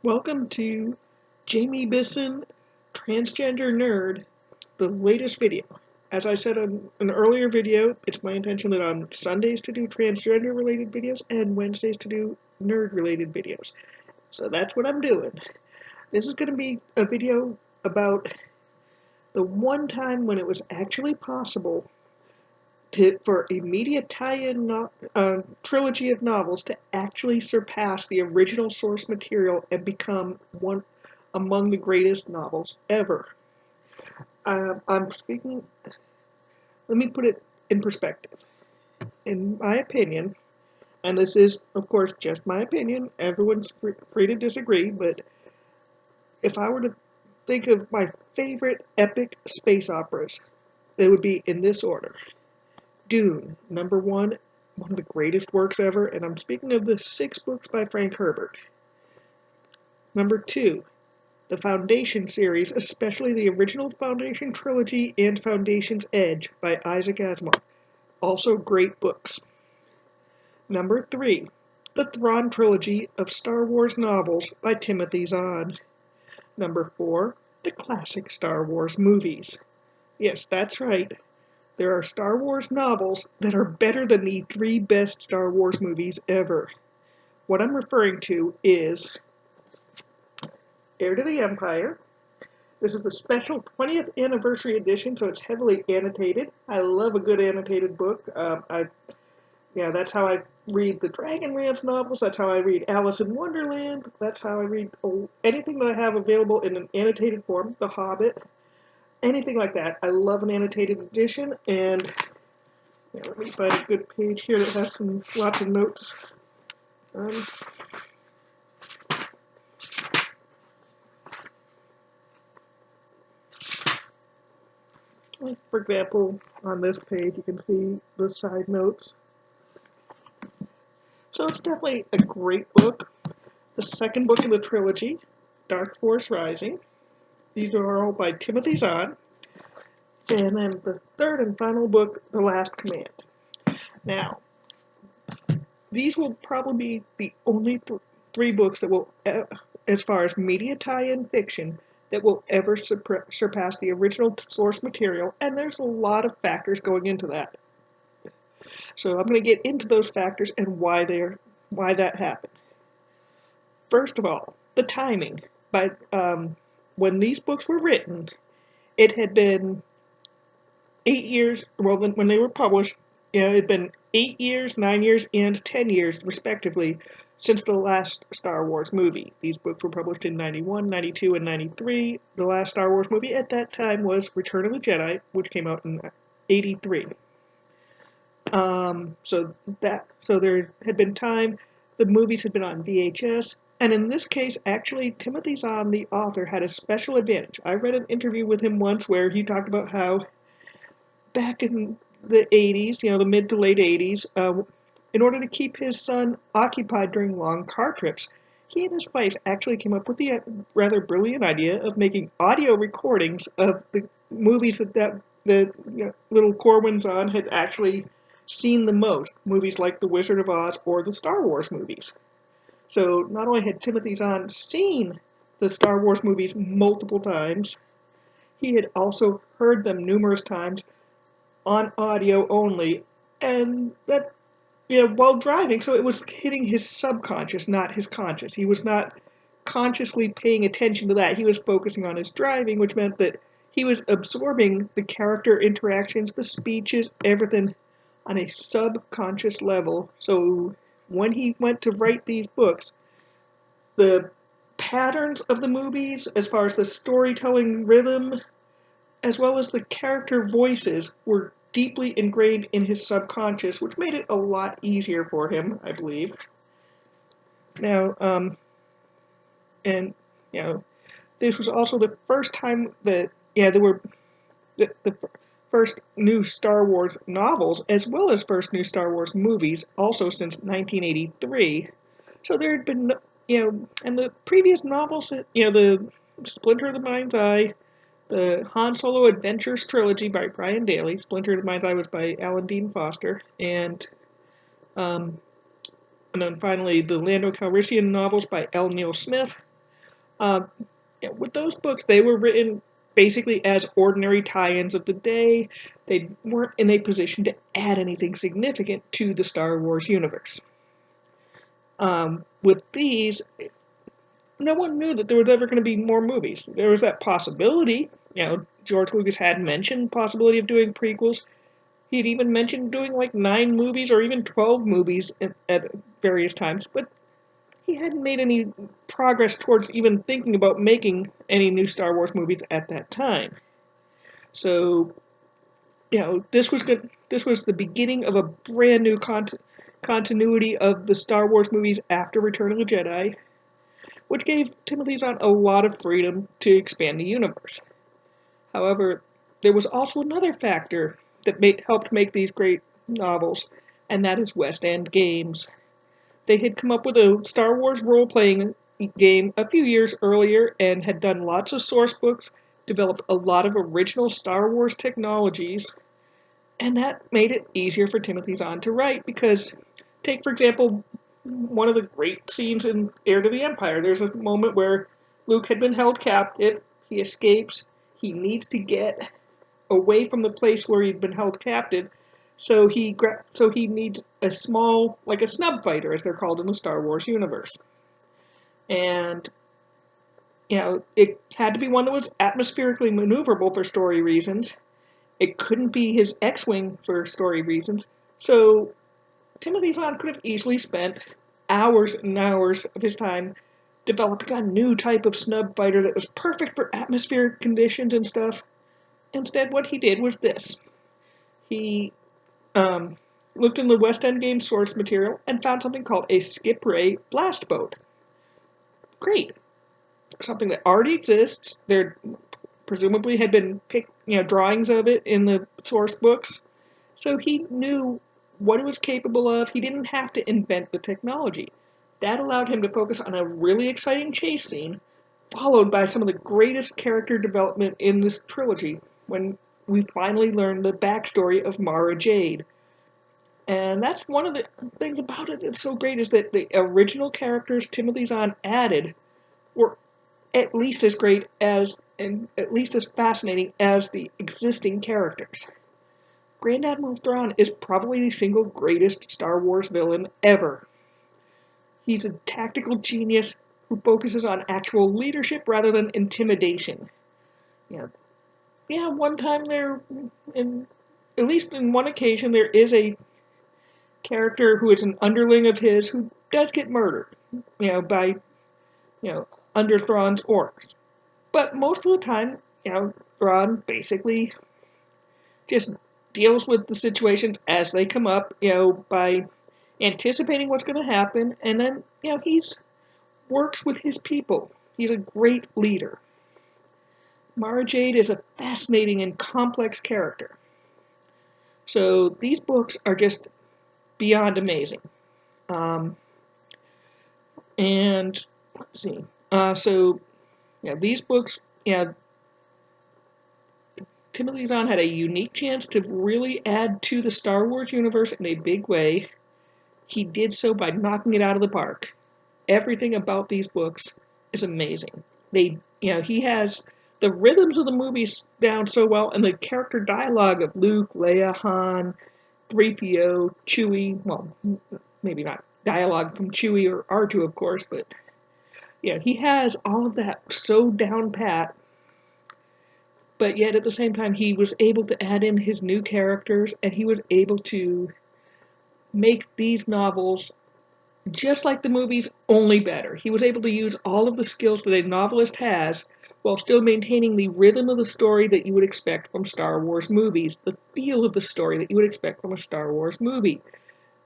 Welcome to Jamie Bisson, Transgender Nerd, the latest video. As I said in an earlier video, it's my intention that on Sundays to do transgender related videos and Wednesdays to do nerd related videos. So that's what I'm doing. This is going to be a video about the one time when it was actually possible for a media tie-in trilogy of novels to actually surpass the original source material and become one among the greatest novels ever. I'm speaking, let me put it in perspective. In my opinion, and this is, of course, just my opinion, everyone's free to disagree, but if I were to think of my favorite epic space operas, they would be in this order. Dune, #1, one of the greatest works ever, and I'm speaking of the 6 books by Frank Herbert. #2, the Foundation series, especially the original Foundation trilogy and Foundation's Edge by Isaac Asimov. Also great books. #3, the Thrawn trilogy of Star Wars novels by Timothy Zahn. #4, the classic Star Wars movies. Yes, that's right. There are Star Wars novels that are better than the 3 best Star Wars movies ever. What I'm referring to is Heir to the Empire. This is the special 20th anniversary edition, so it's heavily annotated. I love a good annotated book. That's how I read the Dragonlance novels. That's how I read Alice in Wonderland. That's how I read anything that I have available in an annotated form. The Hobbit. Anything like that. I love an annotated edition, and let me find a good page here that has lots of notes. For example, on this page you can see the side notes. So it's definitely a great book. The second book in the trilogy, Dark Force Rising. These are all by Timothy Zahn. And then the third and final book, The Last Command. Now, these will probably be the only 3 books that will, as far as media tie-in fiction, that will ever surpass the original source material, and there's a lot of factors going into that. So I'm going to get into those factors and why that happened. First of all, the timing. When these books were written, it had been 8 years, when they were published, it had been 8 years, 9 years, and 10 years, respectively, since the last Star Wars movie. These books were published in 91, 92, and 93. The last Star Wars movie at that time was Return of the Jedi, which came out in 83. So there had been time. The movies had been on VHS. And in this case, actually, Timothy Zahn, the author, had a special advantage. I read an interview with him once where he talked about how back in the 80s, the mid to late 80s, in order to keep his son occupied during long car trips, he and his wife actually came up with the rather brilliant idea of making audio recordings of the movies that the little Corwin Zahn had actually seen the most, movies like The Wizard of Oz or the Star Wars movies. So not only had Timothy Zahn seen the Star Wars movies multiple times, he had also heard them numerous times on audio only, and that, while driving, so it was hitting his subconscious, not his conscious. He was not consciously paying attention to that. He was focusing on his driving, which meant that he was absorbing the character interactions, the speeches, everything on a subconscious level. So when he went to write these books, the patterns of the movies, as far as the storytelling rhythm, as well as the character voices, were deeply ingrained in his subconscious, which made it a lot easier for him, I believe. Now, this was also the first time that, there were the first new Star Wars novels, as well as first new Star Wars movies, also since 1983. So there had been, and the previous novels, the Splinter of the Mind's Eye, the Han Solo Adventures trilogy by Brian Daley. Splinter of the Mind's Eye was by Alan Dean Foster, and then finally the Lando Calrissian novels by L. Neil Smith. Um, with those books, they were written basically as ordinary tie-ins of the day. They weren't in a position to add anything significant to the Star Wars universe. With these, no one knew that there was ever going to be more movies. There was that possibility. George Lucas had mentioned possibility of doing prequels. He'd even mentioned doing like 9 movies or even 12 movies at various times, but he hadn't made any progress towards even thinking about making any new Star Wars movies at that time. So, this was good. This was the beginning of a brand new continuity of the Star Wars movies after Return of the Jedi, which gave Timothy Zahn a lot of freedom to expand the universe. However, there was also another factor that helped make these great novels, and that is West End Games. They had come up with a Star Wars role-playing game a few years earlier and had done lots of source books, developed a lot of original Star Wars technologies, and that made it easier for Timothy Zahn to write because, take for example, one of the great scenes in Heir to the Empire. There's a moment where Luke had been held captive, he escapes, he needs to get away from the place where he'd been held captive, so he needs a small, like a snub fighter, as they're called in the Star Wars universe. And, it had to be one that was atmospherically maneuverable for story reasons. It couldn't be his X-Wing for story reasons. So Timothy Zahn could have easily spent hours and hours of his time developing a new type of snub fighter that was perfect for atmospheric conditions and stuff. Instead, what he did was this. He looked in the West End Games source material and found something called a skip ray blast boat. Great. Something that already exists. There presumably had been drawings of it in the source books. So he knew what it was capable of. He didn't have to invent the technology. That allowed him to focus on a really exciting chase scene, followed by some of the greatest character development in this trilogy, when we finally learn the backstory of Mara Jade. And that's one of the things about it that's so great, is that the original characters Timothy Zahn added were at least as great as, and at least as fascinating as the existing characters. Grand Admiral Thrawn is probably the single greatest Star Wars villain ever. He's a tactical genius who focuses on actual leadership rather than intimidation. One time at least in one occasion, there is a character who is an underling of his who does get murdered, by, under Thrawn's orders. But most of the time, Thrawn basically just deals with the situations as they come up, by anticipating what's going to happen, and then, he works with his people. He's a great leader. Mara Jade is a fascinating and complex character. So these books are just beyond amazing. And let's see. These books, Timothy Zahn had a unique chance to really add to the Star Wars universe in a big way. He did so by knocking it out of the park. Everything about these books is amazing. He has the rhythms of the movies down so well, and the character dialogue of Luke, Leia, Han, 3PO, Chewie, well, maybe not dialogue from Chewie or R2, of course, but he has all of that so down pat, but yet at the same time he was able to add in his new characters, and he was able to make these novels just like the movies, only better. He was able to use all of the skills that a novelist has while still maintaining the rhythm of the story that you would expect from Star Wars movies, the feel of the story that you would expect from a Star Wars movie.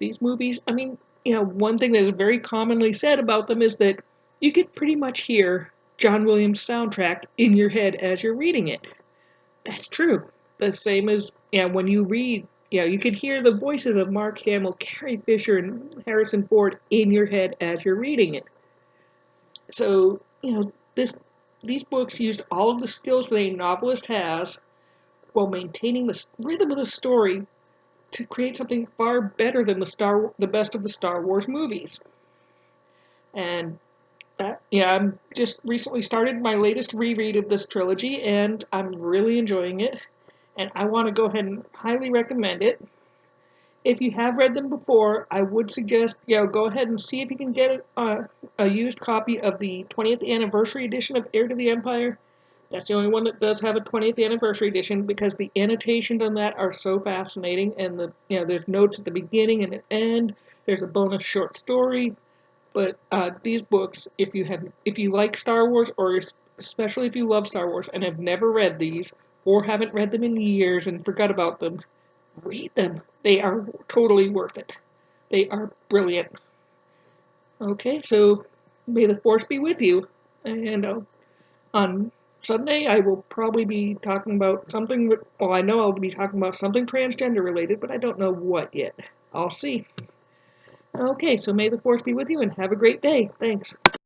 These movies, one thing that is very commonly said about them is that you could pretty much hear John Williams' soundtrack in your head as you're reading it. That's true. The same as, when you read, you can hear the voices of Mark Hamill, Carrie Fisher, and Harrison Ford in your head as you're reading it. So, these books used all of the skills that a novelist has while maintaining the rhythm of the story to create something far better than the best of the Star Wars movies. And that yeah, I'm just recently started my latest reread of this trilogy, and I'm really enjoying it. And I want to go ahead and highly recommend it. If you have read them before, I would suggest, go ahead and see if you can get a used copy of the 20th anniversary edition of Heir to the Empire. That's the only one that does have a 20th anniversary edition because the annotations on that are so fascinating, and there's notes at the beginning and at the end. There's a bonus short story. But these books, if you like Star Wars, or especially if you love Star Wars and have never read these, or haven't read them in years and forgot about them, read them. They are totally worth it. They are brilliant. Okay, so may the Force be with you. And on Sunday, I will probably be talking about something. Well, I know I'll be talking about something transgender related, but I don't know what yet. I'll see. Okay, so may the Force be with you and have a great day. Thanks.